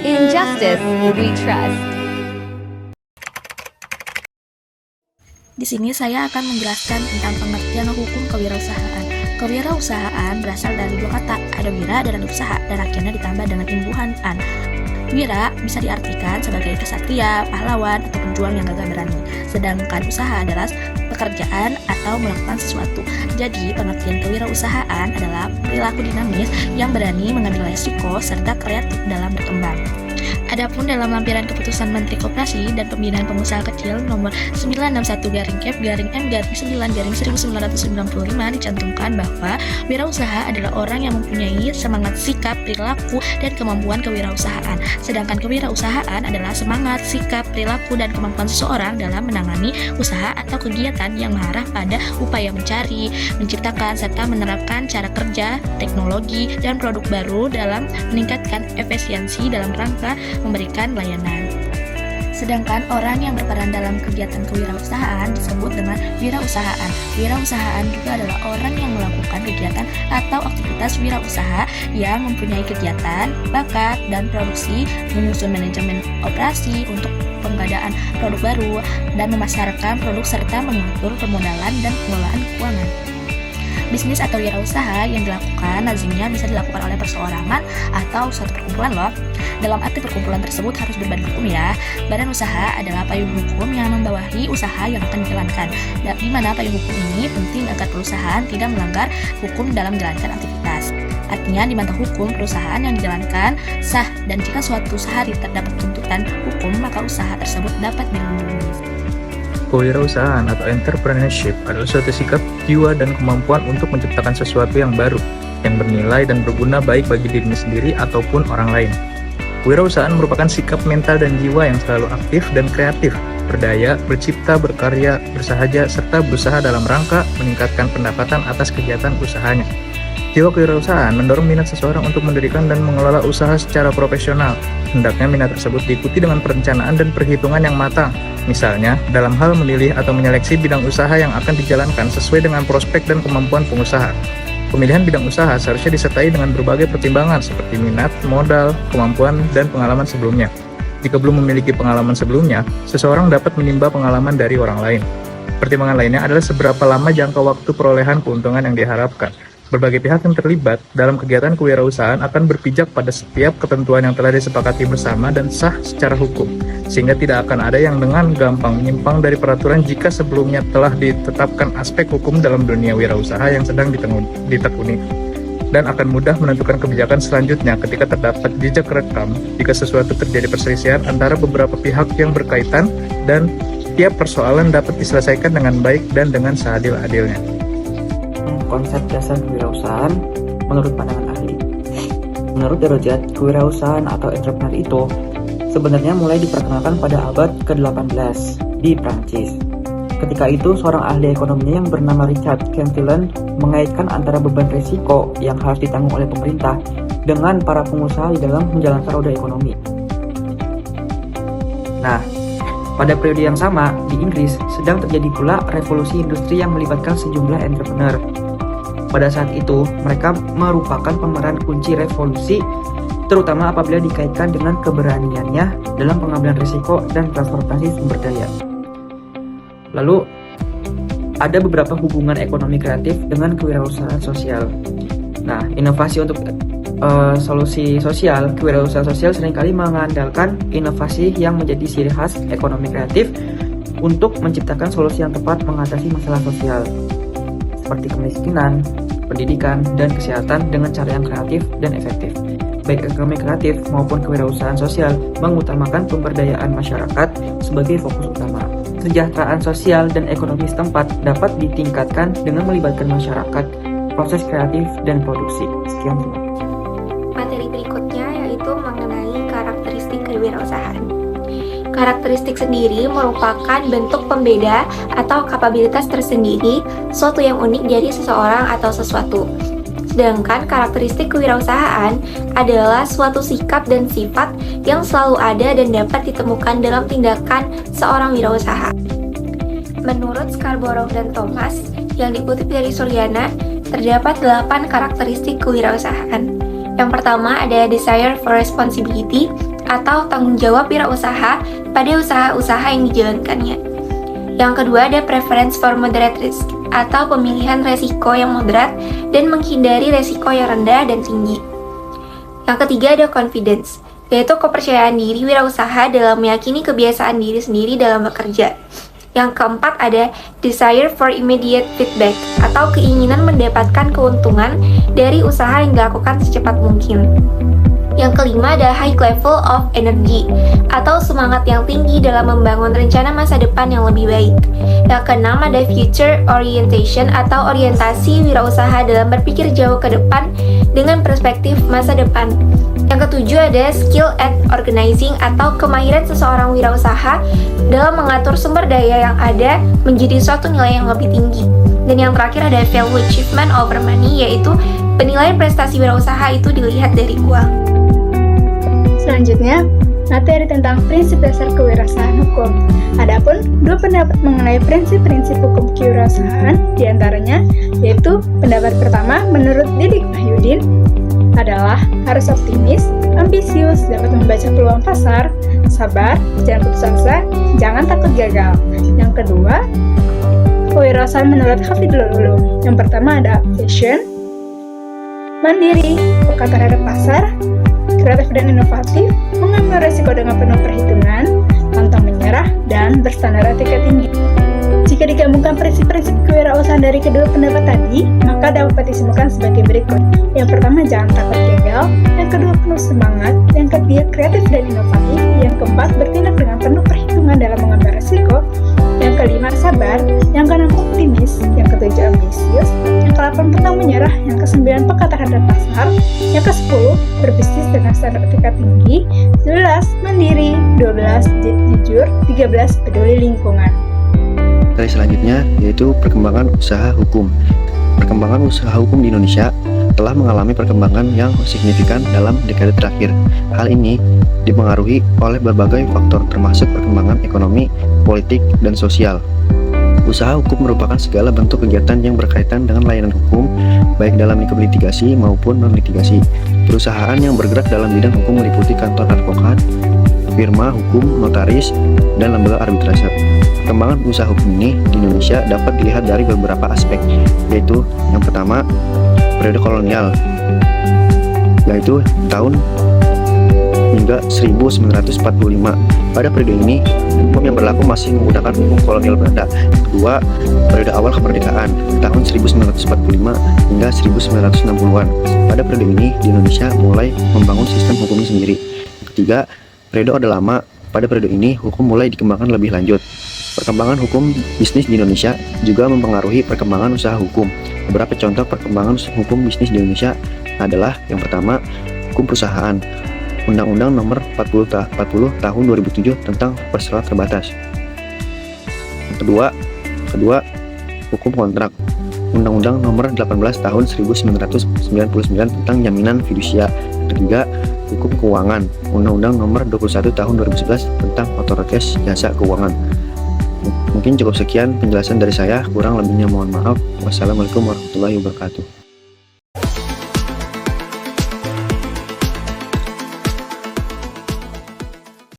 Injustice we trust. Di sini saya akan menjelaskan tentang pengertian hukum kewirausahaan. Kewirausahaan berasal dari dua kata, ada wira dan usaha, dan akhirnya ditambah dengan imbuhan an. Wira bisa diartikan sebagai kesatria, pahlawan, atau pejuang yang gagah berani. Sedangkan usaha adalah pekerjaan atau melakukan sesuatu. Jadi, pengertian kewirausahaan adalah perilaku dinamis yang berani mengambil resiko serta kreatif dalam berkembang. Adapun dalam lampiran keputusan Menteri Koperasi dan Pembinaan Pengusaha Kecil nomor 961-Kep-M-9/1995 dicantumkan bahwa wirausaha adalah orang yang mempunyai semangat sikap, perilaku, dan kemampuan kewirausahaan. Sedangkan kewirausahaan adalah semangat, sikap, perilaku, dan kemampuan seseorang dalam menangani usaha atau kegiatan yang mengarah pada upaya mencari, menciptakan, serta menerapkan cara kerja, teknologi, dan produk baru dalam meningkatkan efisiensi dalam rangka memberikan layanan. Sedangkan orang yang berperan dalam kegiatan kewirausahaan disebut dengan wirausahaan. Wirausahaan juga adalah orang yang melakukan kegiatan atau aktivitas wirausaha yang mempunyai kegiatan, bakat, dan produksi, menyusun manajemen operasi untuk pengadaan produk baru, dan memasarkan produk serta mengatur permodalan dan pengelolaan keuangan. Bisnis atau wirausaha yang dilakukan lazimnya bisa dilakukan oleh perseorangan atau suatu perkumpulan loh. Dalam arti perkumpulan tersebut harus berbadan hukum ya. Badan usaha adalah payung hukum yang membawahi usaha yang akan dijalankan. Di mana payung hukum ini penting agar perusahaan tidak melanggar hukum dalam menjalankan aktivitas. Artinya di mata hukum perusahaan yang dijalankan sah, dan jika suatu hari terdapat tuntutan hukum maka usaha tersebut dapat dilindungi. Kewirausahaan atau entrepreneurship adalah suatu sikap, jiwa, dan kemampuan untuk menciptakan sesuatu yang baru, yang bernilai dan berguna baik bagi dirinya sendiri ataupun orang lain. Kewirausahaan merupakan sikap mental dan jiwa yang selalu aktif dan kreatif, berdaya, bercipta, berkarya, bersahaja, serta berusaha dalam rangka meningkatkan pendapatan atas kegiatan usahanya. Jiwa kewirausahaan mendorong minat seseorang untuk mendirikan dan mengelola usaha secara profesional. Hendaknya minat tersebut diikuti dengan perencanaan dan perhitungan yang matang. Misalnya, dalam hal memilih atau menyeleksi bidang usaha yang akan dijalankan sesuai dengan prospek dan kemampuan pengusaha. Pemilihan bidang usaha seharusnya disertai dengan berbagai pertimbangan seperti minat, modal, kemampuan, dan pengalaman sebelumnya. Jika belum memiliki pengalaman sebelumnya, seseorang dapat menimba pengalaman dari orang lain. Pertimbangan lainnya adalah seberapa lama jangka waktu perolehan keuntungan yang diharapkan. Berbagai pihak yang terlibat dalam kegiatan kewirausahaan akan berpijak pada setiap ketentuan yang telah disepakati bersama dan sah secara hukum, sehingga tidak akan ada yang dengan gampang menyimpang dari peraturan jika sebelumnya telah ditetapkan aspek hukum dalam dunia wirausaha yang sedang ditekuni, dan akan mudah menentukan kebijakan selanjutnya ketika terdapat jejak rekam jika sesuatu terjadi perselisihan antara beberapa pihak yang berkaitan, dan setiap persoalan dapat diselesaikan dengan baik dan dengan seadil-adilnya. Konsep dasar kewirausahaan menurut pandangan ahli. Menurut derajat, kewirausahaan atau entrepreneur itu sebenarnya mulai diperkenalkan pada abad ke-18 di Prancis. Ketika itu, seorang ahli ekonominya yang bernama Richard Cantillon mengaitkan antara beban risiko yang harus ditanggung oleh pemerintah dengan para pengusaha di dalam menjalankan roda ekonomi. Nah, pada periode yang sama, di Inggris sedang terjadi pula revolusi industri yang melibatkan sejumlah entrepreneur. Pada saat itu, mereka merupakan pemeran kunci revolusi, terutama apabila dikaitkan dengan keberaniannya dalam pengambilan risiko dan transportasi sumber daya. Lalu, ada beberapa hubungan ekonomi kreatif dengan kewirausahaan sosial. Nah, inovasi untuk solusi sosial, kewirausahaan sosial seringkali mengandalkan inovasi yang menjadi ciri khas ekonomi kreatif untuk menciptakan solusi yang tepat mengatasi masalah sosial, seperti kemiskinan, pendidikan, dan kesehatan dengan cara yang kreatif dan efektif. Baik ekonomi kreatif maupun kewirausahaan sosial mengutamakan pemberdayaan masyarakat sebagai fokus utama. Kesejahteraan sosial dan ekonomi setempat dapat ditingkatkan dengan melibatkan masyarakat, proses kreatif, dan produksi. Sekian terima kasih. Materi berikutnya yaitu mengenai karakteristik kewirausahaan. Karakteristik sendiri merupakan bentuk pembeda atau kapabilitas tersendiri, suatu yang unik dari seseorang atau sesuatu. Sedangkan karakteristik kewirausahaan adalah suatu sikap dan sifat yang selalu ada dan dapat ditemukan dalam tindakan seorang wirausaha. Menurut Scarborough dan Thomas, yang dikutip dari Suryana, terdapat 8 karakteristik kewirausahaan. Yang pertama ada desire for responsibility atau tanggung jawab wirausaha pada usaha-usaha yang dijalankannya. Yang kedua ada preference for moderate risk atau pemilihan resiko yang moderat dan menghindari resiko yang rendah dan tinggi. Yang ketiga ada confidence, yaitu kepercayaan diri wirausaha dalam meyakini kebiasaan diri sendiri dalam bekerja. Yang keempat ada desire for immediate feedback atau keinginan mendapatkan keuntungan dari usaha yang dilakukan secepat mungkin. Yang kelima ada high level of energy atau semangat yang tinggi dalam membangun rencana masa depan yang lebih baik. Yang keenam ada future orientation atau orientasi wirausaha dalam berpikir jauh ke depan dengan perspektif masa depan. Yang ketujuh ada skill at organizing atau kemahiran seseorang wirausaha dalam mengatur sumber daya yang ada menjadi suatu nilai yang lebih tinggi. Dan yang terakhir ada value achievement over money, yaitu penilaian prestasi wirausaha itu dilihat dari uang. Selanjutnya, materi tentang prinsip dasar kewirausahaan hukum. Adapun dua pendapat mengenai prinsip-prinsip hukum kewirausahaan diantaranya, yaitu pendapat pertama menurut Didik Mahyudin adalah harus optimis, ambisius, dapat membaca peluang pasar, sabar, jangan putus asa, jangan takut gagal. Yang kedua, kewirausahaan menurut Hafidhul Ulum. Yang pertama ada passion, mandiri, peka terhadap pasar, kreatif dan inovatif, mengambil resiko dengan penuh perhitungan, pantang menyerah, dan berstandar etika tinggi. Jika digabungkan prinsip-prinsip kewirausahaan dari kedua pendapat tadi, maka dapat disimpulkan sebagai berikut. Yang pertama, jangan takut gagal. Yang kedua, penuh semangat. Yang ketiga, kreatif dan inovatif. Yang keempat, bertindak dengan penuh perhitungan dalam mengambil resiko. Yang kelima, sabar. Yang keenam, optimis. Yang ketujuh, ambisius. Yang ke-8, pantang menyerah. Yang ke-9, peka terhadap pasar. Yang ke-10, berbisnis dengan standar etika tinggi. 11, mandiri. 12, jujur. 13, peduli lingkungan. Materi selanjutnya yaitu perkembangan usaha hukum. Perkembangan usaha hukum di Indonesia telah mengalami perkembangan yang signifikan dalam dekade terakhir. Hal ini dipengaruhi oleh berbagai faktor termasuk perkembangan ekonomi, politik, dan sosial. Usaha hukum merupakan segala bentuk kegiatan yang berkaitan dengan layanan hukum, baik dalam lingkup litigasi maupun non-litigasi. Perusahaan yang bergerak dalam bidang hukum meliputi kantor advokat, firma hukum, notaris, dan lembaga arbitrase. Perkembangan usaha hukum ini di Indonesia dapat dilihat dari beberapa aspek, yaitu yang pertama, periode kolonial, yaitu tahun hingga 1945. Pada periode ini, hukum yang berlaku masih menggunakan hukum kolonial Belanda. Kedua, periode awal kemerdekaan, tahun 1945 hingga 1960-an. Pada periode ini, di Indonesia mulai membangun sistem hukumnya sendiri. Ketiga, periode Orde Lama. Pada periode ini, hukum mulai dikembangkan lebih lanjut. Perkembangan hukum bisnis di Indonesia juga mempengaruhi perkembangan usaha hukum. Beberapa contoh perkembangan hukum bisnis di Indonesia adalah yang pertama, hukum perusahaan. Undang-Undang Nomor 40 Tahun 2007 tentang perseroan terbatas. Yang kedua, hukum kontrak. Undang-Undang Nomor 18 Tahun 1999 tentang jaminan fidusia. Ketiga, hukum keuangan. Undang-Undang Nomor 21 Tahun 2011 tentang otoritas jasa keuangan. Mungkin cukup sekian penjelasan dari saya, kurang lebihnya mohon maaf. Wassalamualaikum warahmatullahi wabarakatuh.